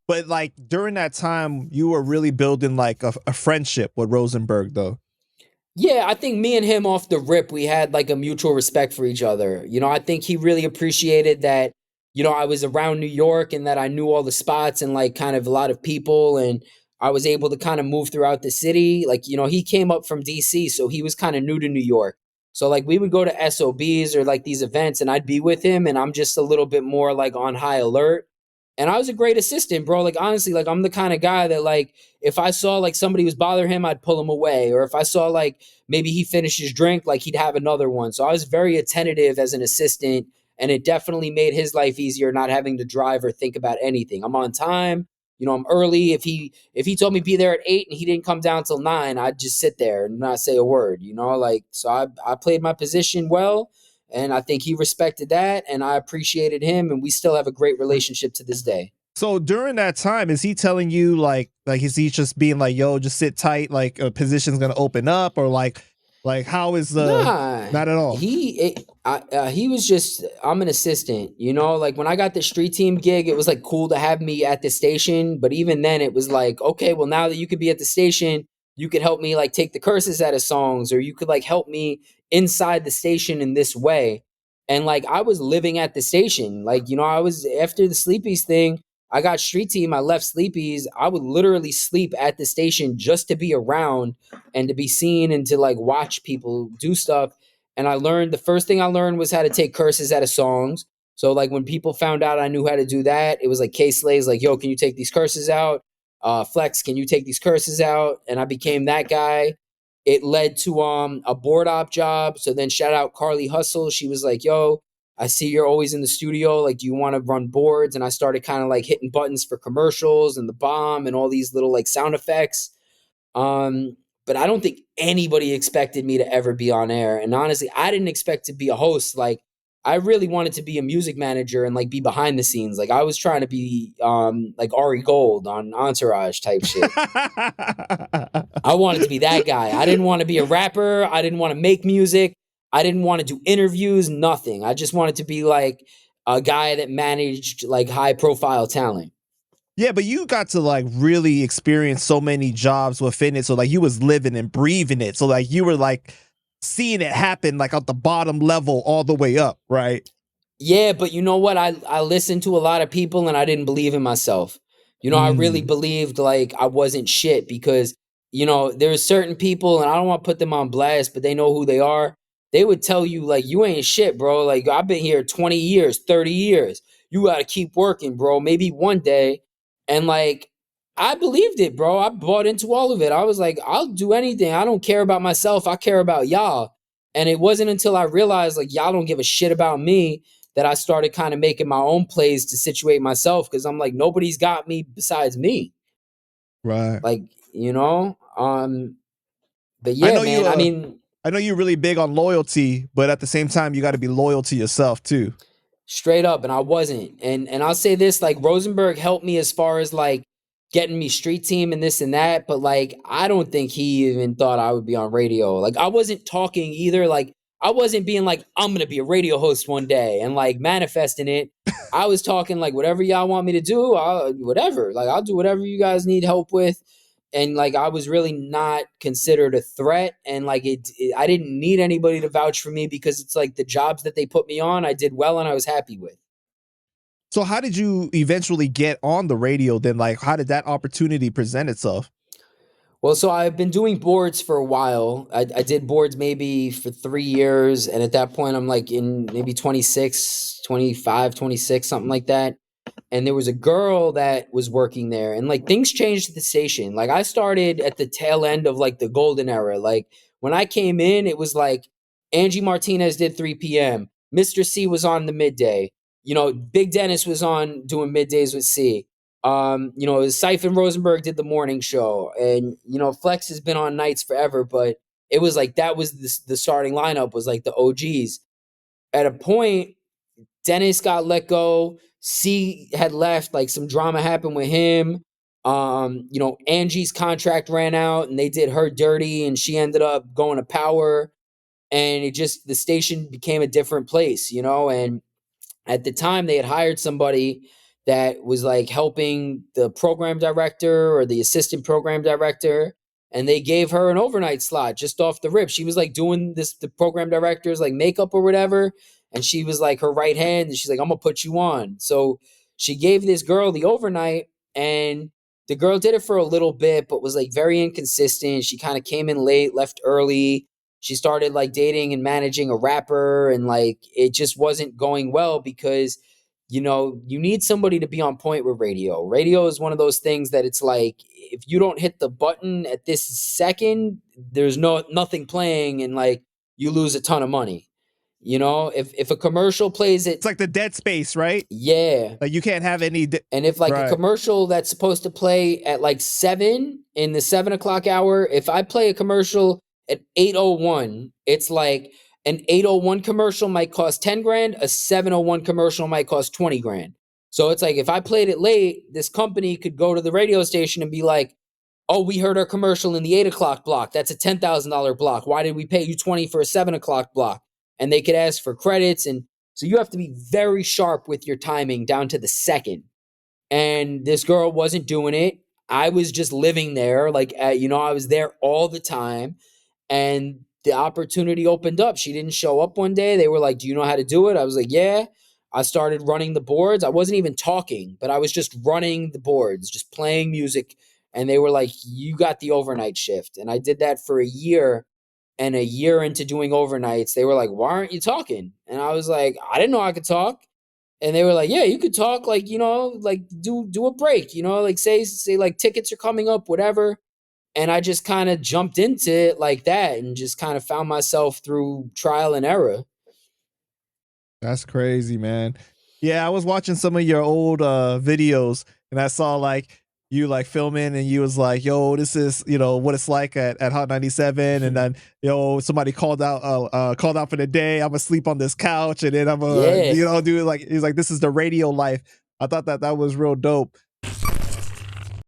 But like during that time, you were really building like a friendship with Rosenberg, though. Yeah, I think me and him off the rip, we had like a mutual respect for each other. I think he really appreciated that, I was around New York and that I knew all the spots and like kind of a lot of people, and I was able to kind of move throughout the city. Like, he came up from DC, so he was kind of new to New York. So like we would go to SOBs or like these events and I'd be with him and I'm just a little bit more like on high alert. And I was a great assistant, bro. Like honestly, like I'm the kind of guy that like if I saw like somebody was bothering him, I'd pull him away. Or if I saw like maybe he finished his drink, like he'd have another one. So I was very attentive as an assistant, and it definitely made his life easier not having to drive or think about anything. I'm on time. I'm early. If he told me be there at 8 and he didn't come down till 9, I'd just sit there and not say a word. Like so I played my position well, and I think he respected that, and I appreciated him, and we still have a great relationship to this day. So during that time, is he telling you like is he just being like, yo, just sit tight, like a position's gonna open up, or like how is the Nah, not at all? he was just, I'm an assistant, like when I got the street team gig, it was like cool to have me at the station. But even then it was like, okay, well now that you could be at the station, you could help me like take the curses out of songs, or you could like help me inside the station in this way. And like I was living at the station, like, I was after the Sleepies thing. I got street team. I left Sleepies. I would literally sleep at the station just to be around and to be seen and to like watch people do stuff. And the first thing I learned was how to take curses out of songs. So like when people found out I knew how to do that, it was like K-Slay's like, yo, can you take these curses out? Flex, can you take these curses out? And I became that guy. It led to a board op job. So then shout out Carly Hustle. She was like, yo, I see you're always in the studio. Like, do you want to run boards? And I started kind of like hitting buttons for commercials and the bomb and all these little like sound effects. Um, but I don't think anybody expected me to ever be on air. And honestly, I didn't expect to be a host. Like, I really wanted to be a music manager and like be behind the scenes. Like, I was trying to be like Ari Gold on Entourage type shit. I wanted to be that guy. I didn't want to be a rapper. I didn't want to make music. I didn't want to do interviews, nothing. I just wanted to be like a guy that managed like high profile talent. Yeah, but you got to like really experience so many jobs within it. So like you was living and breathing it. So like you were like seeing it happen like at the bottom level all the way up, right? Yeah, but you know what? I listened to a lot of people and I didn't believe in myself. I really believed like I wasn't shit because, there's certain people, and I don't want to put them on blast, but they know who they are. They would tell you like, you ain't shit, bro. Like I've been here 20 years, 30 years. You got to keep working, bro. Maybe one day. And like, I believed it, bro. I bought into all of it. I was like, I'll do anything. I don't care about myself. I care about y'all. And it wasn't until I realized like y'all don't give a shit about me that I started kind of making my own plays to situate myself, because I'm like, nobody's got me besides me. Right. Like, but yeah, man, I know you're really big on loyalty, but at the same time, you got to be loyal to yourself too. Straight up. And I wasn't. And I'll say this, like Rosenberg helped me as far as like getting me street team and this and that. But like, I don't think he even thought I would be on radio. Like I wasn't talking either. Like I wasn't being like, I'm going to be a radio host one day and like manifesting it. I was talking like, whatever y'all want me to do, whatever. Like I'll do whatever you guys need help with. And like I was really not considered a threat, and like I didn't need anybody to vouch for me, because it's like the jobs that they put me on I did well and I was happy with. So how did you eventually get on the radio then? Like how did that opportunity present itself? Well, so I've been doing boards for a while. I did boards maybe for 3 years, and at that point I'm like in maybe 26, 25, 26, something like that. And there was a girl that was working there, and like things changed at the station. Like I started at the tail end of like the golden era. Like when I came in, it was like Angie Martinez did 3 p.m. Mr. C was on the midday. Big Dennis was on doing middays with C. Siphon Rosenberg did the morning show, and Flex has been on nights forever, but it was like that was the starting lineup was like the OGs. At a point, Dennis got let go. C had left, like some drama happened with him. Angie's contract ran out and they did her dirty, and she ended up going to Power, and the station became a different place, and at the time they had hired somebody that was like helping the program director or the assistant program director, and they gave her an overnight slot just off the rip. She was like doing this, the program director's like makeup or whatever, and she was like her right hand, and she's like, I'm gonna put you on. So she gave this girl the overnight, and the girl did it for a little bit but was like very inconsistent. She kind of came in late, left early. She started like dating and managing a rapper, and like it just wasn't going well because you need somebody to be on point with radio. Radio is one of those things that it's like if you don't hit the button at this second, there's nothing playing, and like you lose a ton of money. If a commercial plays it, It's like the dead space, right? yeah. Like you can't have any. And if like a Right. commercial that's supposed to play at like 7 in the 7 o'clock hour, if I play a commercial at 8:01, it's like an 8:01 commercial might cost 10 grand, a 7:01 commercial might cost 20 grand. So it's like if I played it late, this company could go to the radio station and be like, oh, we heard our commercial in the 8 o'clock block. That's a $10,000 block. Why did we pay you 20 for a 7 o'clock block? And they could ask for credits. And so you have to be very sharp with your timing down to the second. And this girl wasn't doing it. I was just living there. Like, I was there all the time. And the opportunity opened up. She didn't show up one day. They were like, do you know how to do it? I was like, yeah. I started running the boards. I wasn't even talking, but I was just running the boards, just playing music. And they were like, you got the overnight shift. And I did that for a year. And a year into doing overnights, they were like, why aren't you talking? And I was like, I didn't know I could talk. And they were like, yeah, you could talk, like, like do a break, like say like tickets are coming up, whatever. And I just kind of jumped into it like that and just kind of found myself through trial and error. That's crazy, man. Yeah, I was watching some of your old videos, and I saw like you like filming, and you was like, "Yo, this is what it's like at Hot 97," and then somebody called out for the day. I'm gonna sleep on this couch, and then I'm gonna Yeah. do it like he's like, "This is the radio life." I thought that was real dope.